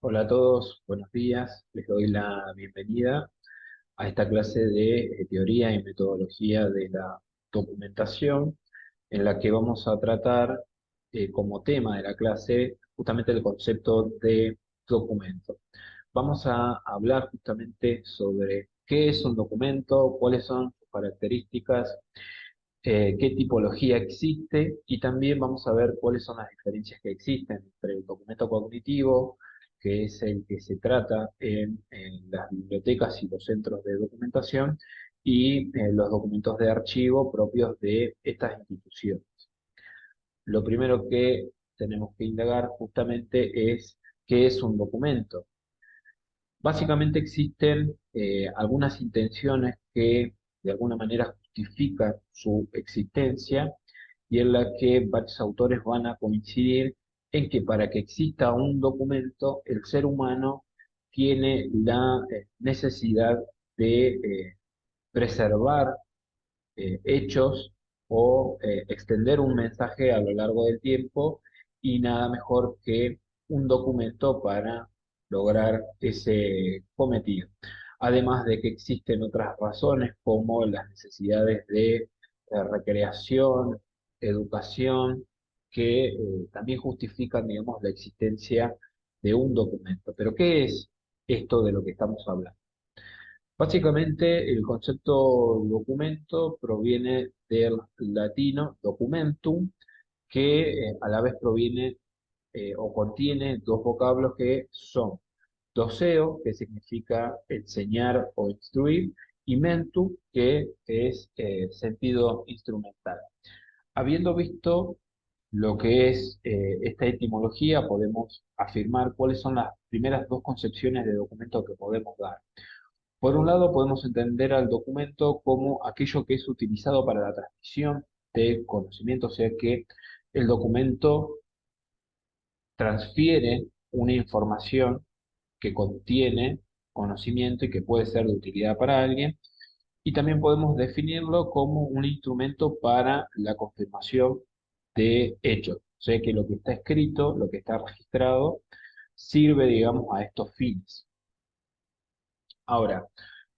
Hola a todos, buenos días. Les doy la bienvenida a esta clase de teoría y metodología de la documentación, en la que vamos a tratar como tema de la clase justamente el concepto de documento. Vamos a hablar justamente sobre qué es un documento, cuáles son sus características, qué tipología existe y también vamos a ver cuáles son las diferencias que existen entre el documento cognitivo, que es el que se trata en las bibliotecas y los centros de documentación, y los documentos de archivo propios de estas instituciones. Lo primero que tenemos que indagar justamente es qué es un documento. Básicamente existen algunas intenciones que de alguna manera justifican su existencia y en la que varios autores van a coincidir en que para que exista un documento, el ser humano tiene la necesidad de preservar hechos o extender un mensaje a lo largo del tiempo, y nada mejor que un documento para lograr ese cometido. Además de que existen otras razones como las necesidades de recreación, educación, que también justifican, digamos, la existencia de un documento. Pero ¿qué es esto de lo que estamos hablando? Básicamente, el concepto documento proviene del latino documentum, que a la vez proviene o contiene dos vocablos que son doceo, que significa enseñar o instruir, y mentu, que es sentido instrumental. Habiendo visto lo que es esta etimología, podemos afirmar cuáles son las primeras dos concepciones de documento que podemos dar. Por un lado, podemos entender al documento como aquello que es utilizado para la transmisión de conocimiento, o sea que el documento transfiere una información que contiene conocimiento y que puede ser de utilidad para alguien, y también podemos definirlo como un instrumento para la confirmación de hechos, o sea que lo que está escrito, lo que está registrado, sirve, digamos, a estos fines. Ahora,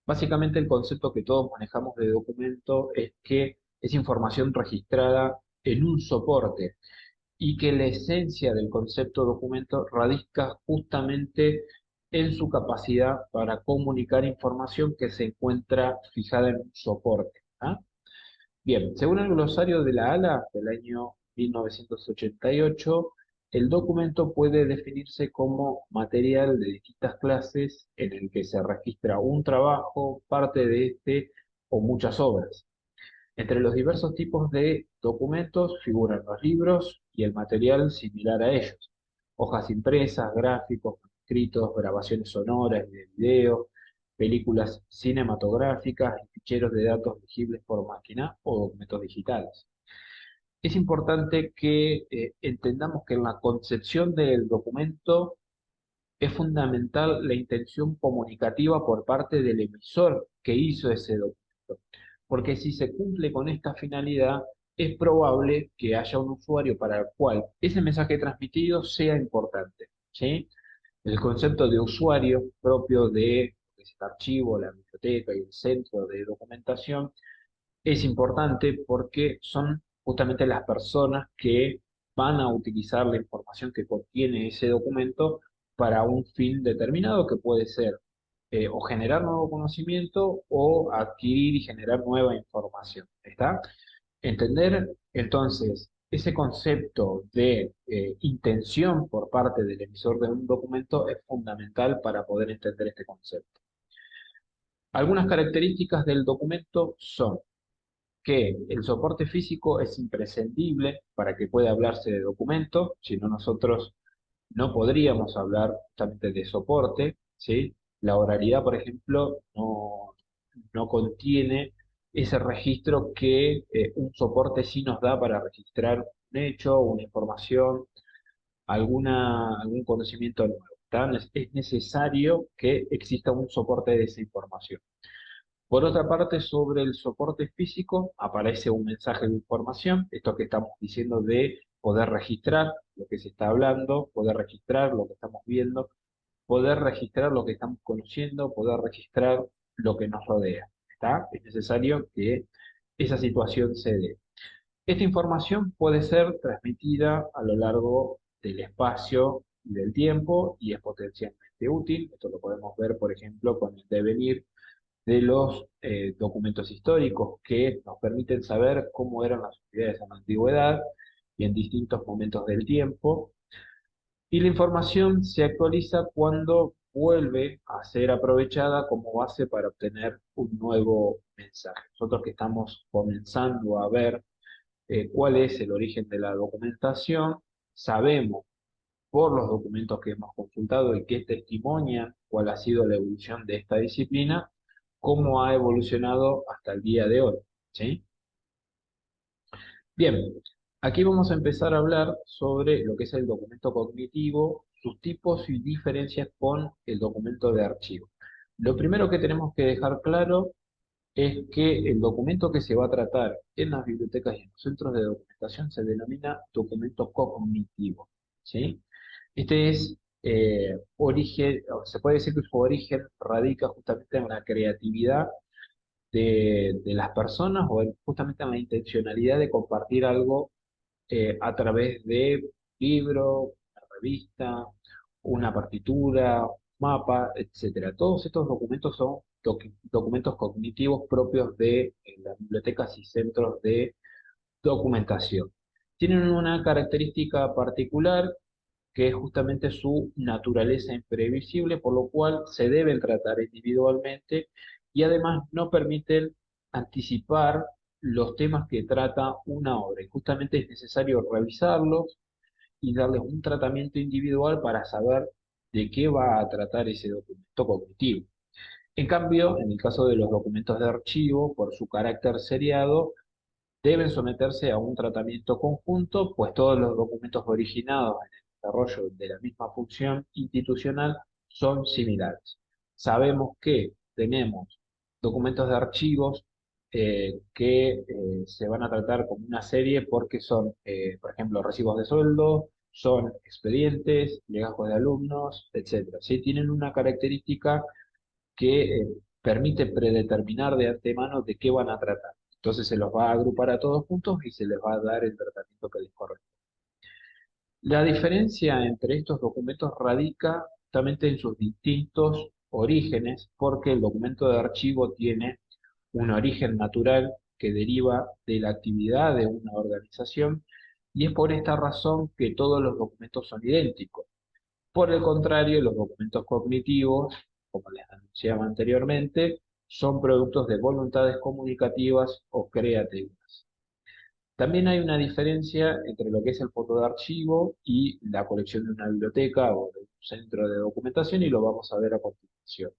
básicamente el concepto que todos manejamos de documento es que es información registrada en un soporte, y que la esencia del concepto documento radica justamente en su capacidad para comunicar información que se encuentra fijada en un soporte. ¿Ah? Bien, según el glosario de la ALA del año 1988, el documento puede definirse como material de distintas clases en el que se registra un trabajo, parte de este o muchas obras. Entre los diversos tipos de documentos figuran los libros y el material similar a ellos: hojas impresas, gráficos, escritos, grabaciones sonoras y de video, películas cinematográficas y ficheros de datos legibles por máquina o documentos digitales. Es importante que entendamos que en la concepción del documento es fundamental la intención comunicativa por parte del emisor que hizo ese documento, porque si se cumple con esta finalidad, es probable que haya un usuario para el cual ese mensaje transmitido sea importante, ¿sí? El concepto de usuario propio de ese archivo, la biblioteca y el centro de documentación es importante porque son justamente las personas que van a utilizar la información que contiene ese documento para un fin determinado, que puede ser o generar nuevo conocimiento o adquirir y generar nueva información. ¿Está? Entender entonces ese concepto de intención por parte del emisor de un documento es fundamental para poder entender este concepto. Algunas características del documento son que el soporte físico es imprescindible para que pueda hablarse de documento, si no nosotros no podríamos hablar justamente de soporte, ¿sí? La oralidad, por ejemplo, no contiene ese registro que un soporte sí nos da para registrar un hecho, una información, algún conocimiento nuevo. ¿Tá? Es necesario que exista un soporte de esa información. Por otra parte, sobre el soporte físico aparece un mensaje de información, esto que estamos diciendo de poder registrar lo que se está hablando, poder registrar lo que estamos viendo, poder registrar lo que estamos conociendo, poder registrar lo que nos rodea. ¿Está? Es necesario que esa situación se dé. Esta información puede ser transmitida a lo largo del espacio y del tiempo y es potencialmente útil. Esto lo podemos ver, por ejemplo, con el devenir de los documentos históricos que nos permiten saber cómo eran las sociedades en la antigüedad y en distintos momentos del tiempo. Y la información se actualiza cuando vuelve a ser aprovechada como base para obtener un nuevo mensaje. Nosotros que estamos comenzando a ver cuál es el origen de la documentación, sabemos por los documentos que hemos consultado y que testimonian cuál ha sido la evolución de esta disciplina, cómo ha evolucionado hasta el día de hoy. ¿Sí? Bien, aquí vamos a empezar a hablar sobre lo que es el documento cognitivo, sus tipos y diferencias con el documento de archivo. Lo primero que tenemos que dejar claro es que el documento que se va a tratar en las bibliotecas y en los centros de documentación se denomina documento cognitivo, ¿sí? Este es origen, o se puede decir que su origen radica justamente en la creatividad de las personas justamente en la intencionalidad de compartir algo a través de libro, una revista, una partitura, un mapa, etcétera. Todos estos documentos son documentos cognitivos propios de las bibliotecas y centros de documentación. Tienen una característica particular que es justamente su naturaleza imprevisible, por lo cual se deben tratar individualmente y además no permiten anticipar los temas que trata una obra. Y justamente es necesario revisarlos y darles un tratamiento individual para saber de qué va a tratar ese documento cognitivo. En cambio, en el caso de los documentos de archivo, por su carácter seriado, deben someterse a un tratamiento conjunto, pues todos los documentos originados en el desarrollo de la misma función institucional son similares. Sabemos que tenemos documentos de archivos que se van a tratar como una serie porque son, por ejemplo, recibos de sueldo, son expedientes, legajos de alumnos, etcétera. ¿Sí? Tienen una característica que permite predeterminar de antemano de qué van a tratar. Entonces se los va a agrupar a todos juntos y se les va a dar el tratamiento que les corresponde. La diferencia entre estos documentos radica justamente en sus distintos orígenes, porque el documento de archivo tiene un origen natural que deriva de la actividad de una organización y es por esta razón que todos los documentos son idénticos. Por el contrario, los documentos cognitivos, como les anunciaba anteriormente, son productos de voluntades comunicativas o creativas. También hay una diferencia entre lo que es el fondo de archivo y la colección de una biblioteca o de un centro de documentación y lo vamos a ver a continuación.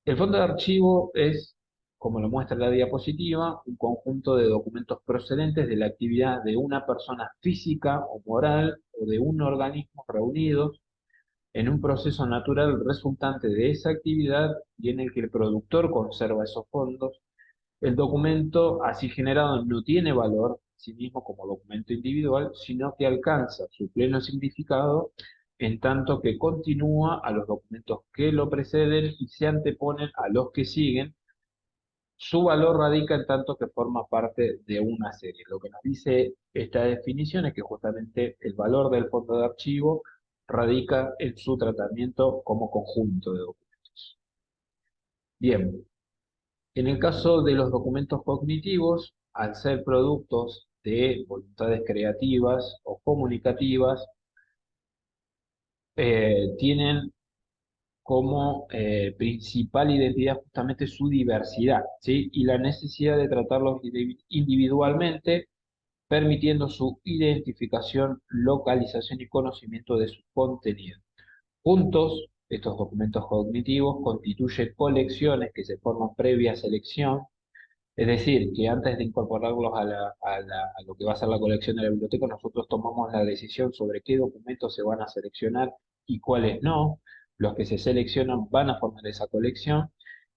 El fondo de archivo es, como lo muestra la diapositiva, un conjunto de documentos procedentes de la actividad de una persona física o moral o de un organismo reunidos en un proceso natural resultante de esa actividad y en el que el productor conserva esos fondos. El documento así generado no tiene valor en sí mismo como documento individual, sino que alcanza su pleno significado en tanto que continúa a los documentos que lo preceden y se anteponen a los que siguen. Su valor radica en tanto que forma parte de una serie. Lo que nos dice esta definición es que justamente el valor del fondo de archivo radica en su tratamiento como conjunto de documentos. Bien, en el caso de los documentos cognitivos, al ser productos de voluntades creativas o comunicativas, tienen como principal identidad justamente su diversidad, ¿sí? Y la necesidad de tratarlos individualmente, permitiendo su identificación, localización y conocimiento de su contenido. Juntos, estos documentos cognitivos constituyen colecciones que se forman previa selección, es decir, que antes de incorporarlos a lo que va a ser la colección de la biblioteca, nosotros tomamos la decisión sobre qué documentos se van a seleccionar y cuáles no. Los que se seleccionan van a formar esa colección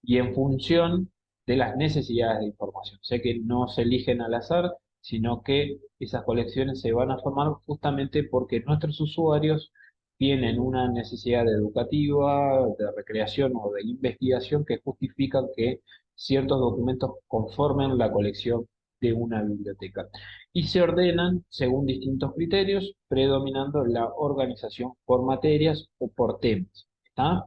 y en función de las necesidades de información. Sé que no se eligen al azar, sino que esas colecciones se van a formar justamente porque nuestros usuarios tienen una necesidad educativa, de recreación o de investigación que justifican que ciertos documentos conformen la colección de una biblioteca y se ordenan según distintos criterios, predominando la organización por materias o por temas. ¿Está?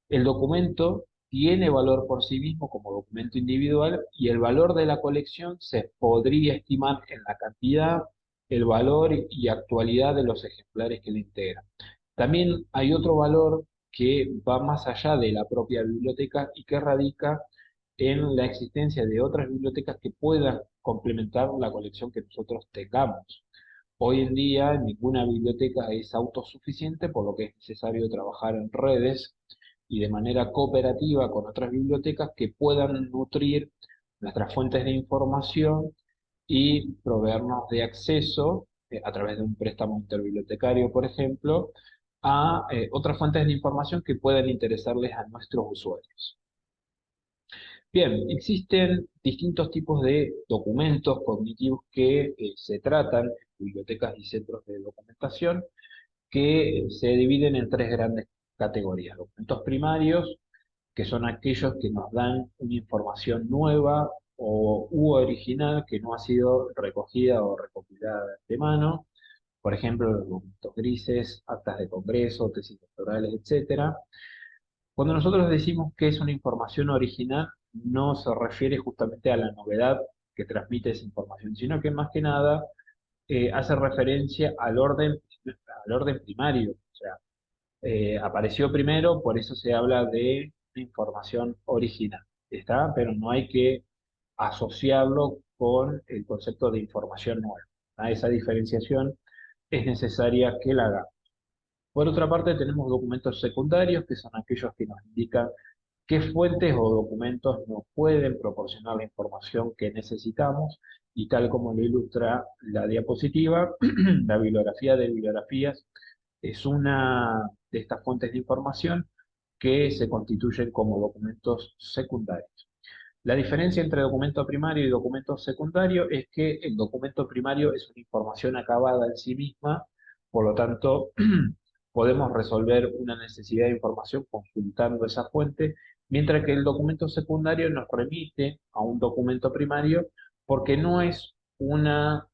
El documento tiene valor por sí mismo como documento individual y el valor de la colección se podría estimar en la cantidad, el valor y actualidad de los ejemplares que le integran. También hay otro valor que va más allá de la propia biblioteca y que radica en la existencia de otras bibliotecas que puedan complementar la colección que nosotros tengamos. Hoy en día ninguna biblioteca es autosuficiente, por lo que es necesario trabajar en redes y de manera cooperativa con otras bibliotecas que puedan nutrir nuestras fuentes de información y proveernos de acceso, a través de un préstamo interbibliotecario, por ejemplo, a otras fuentes de información que puedan interesarles a nuestros usuarios. Bien, existen distintos tipos de documentos cognitivos que se tratan en bibliotecas y centros de documentación que se dividen en tres grandes categorías. Documentos primarios, que son aquellos que nos dan una información nueva u original que no ha sido recogida o recopilada de antemano. Por ejemplo, los documentos grises, actas de congreso, tesis doctorales, etcétera. Cuando nosotros decimos que es una información original, no se refiere justamente a la novedad que transmite esa información, sino que más que nada hace referencia al orden primario. O sea, apareció primero, por eso se habla de información original. ¿Está? Pero no hay que asociarlo con el concepto de información nueva. ¿Tá? Esa diferenciación es necesaria que la hagamos. Por otra parte, tenemos documentos secundarios, que son aquellos que nos indican qué fuentes o documentos nos pueden proporcionar la información que necesitamos, y tal como lo ilustra la diapositiva, la bibliografía de bibliografías es una de estas fuentes de información que se constituyen como documentos secundarios. La diferencia entre documento primario y documento secundario es que el documento primario es una información acabada en sí misma, por lo tanto, podemos resolver una necesidad de información consultando esa fuente, mientras que el documento secundario nos remite a un documento primario porque no es una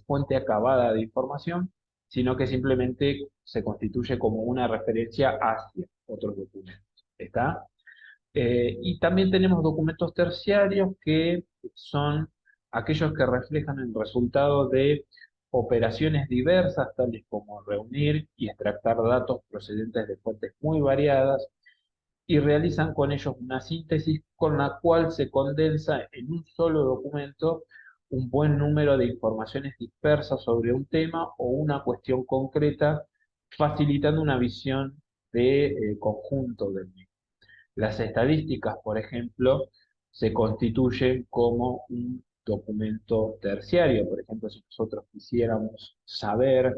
fuente acabada de información, sino que simplemente se constituye como una referencia hacia otros documentos. ¿Está? Y también tenemos documentos terciarios que son aquellos que reflejan el resultado de operaciones diversas, tales como reunir y extractar datos procedentes de fuentes muy variadas, y realizan con ellos una síntesis con la cual se condensa en un solo documento un buen número de informaciones dispersas sobre un tema o una cuestión concreta, facilitando una visión de conjunto del mismo. Las estadísticas, por ejemplo, se constituyen como un documento terciario. Por ejemplo, si nosotros quisiéramos saber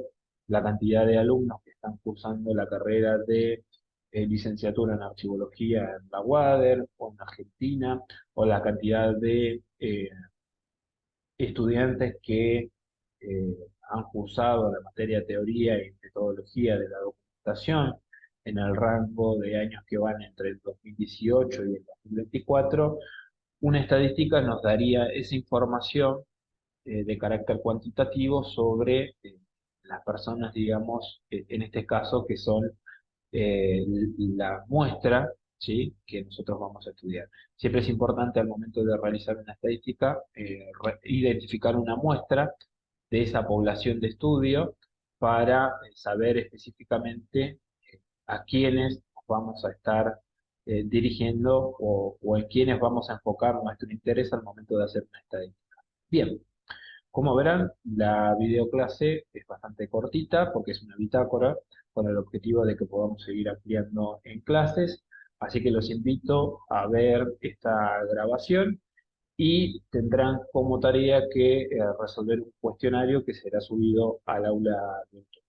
la cantidad de alumnos que están cursando la carrera de licenciatura en archivología en la UADER o en Argentina, o la cantidad de estudiantes que han cursado la materia teoría y metodología de la documentación en el rango de años que van entre el 2018 y el 2024, una estadística nos daría esa información de carácter cuantitativo sobre las personas, digamos, en este caso, que son la muestra, ¿sí?, que nosotros vamos a estudiar. Siempre es importante al momento de realizar una estadística identificar una muestra de esa población de estudio para saber específicamente a quiénes vamos a estar dirigiendo o en quiénes vamos a enfocar nuestro interés al momento de hacer una estadística. Bien, como verán, la videoclase es bastante cortita porque es una bitácora con el objetivo de que podamos seguir ampliando en clases, así que los invito a ver esta grabación y tendrán como tarea que resolver un cuestionario que será subido al aula virtual.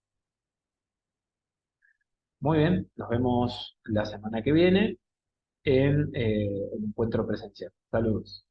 Muy bien, nos vemos la semana que viene en un encuentro presencial. Saludos.